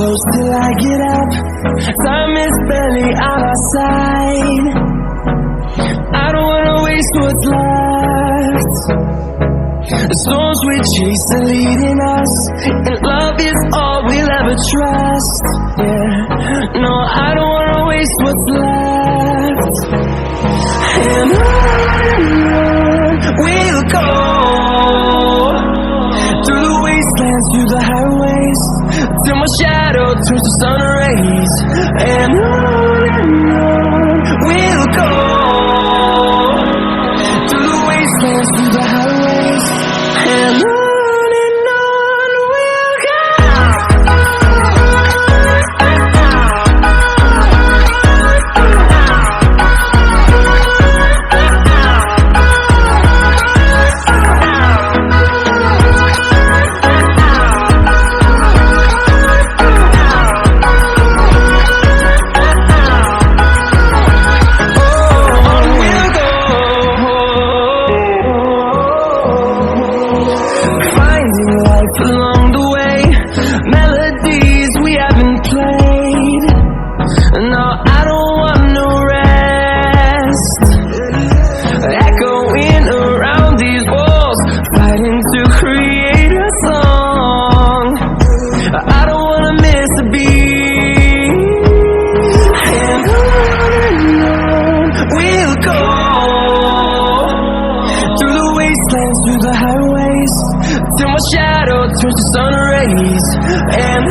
close till I get up. Time is barely on our side. I don't wanna waste what's left. The storms we chase are leading us, and love is all we'll ever trust. Yeah, no, I don't wanna waste what's left. And on we'll go, through the wastelands, through the highways, till my shadow turns to sun rays. And on we'll go, through the wastelands, through the highways, and on we'll go. Along the way, melodies we haven't played. No, I don't want no rest. Echoing around these walls, fighting to create a song. I don't wanna miss a beat. And on we'll go, through the wastelands, through the highways, till my shadow turns to sun rays. And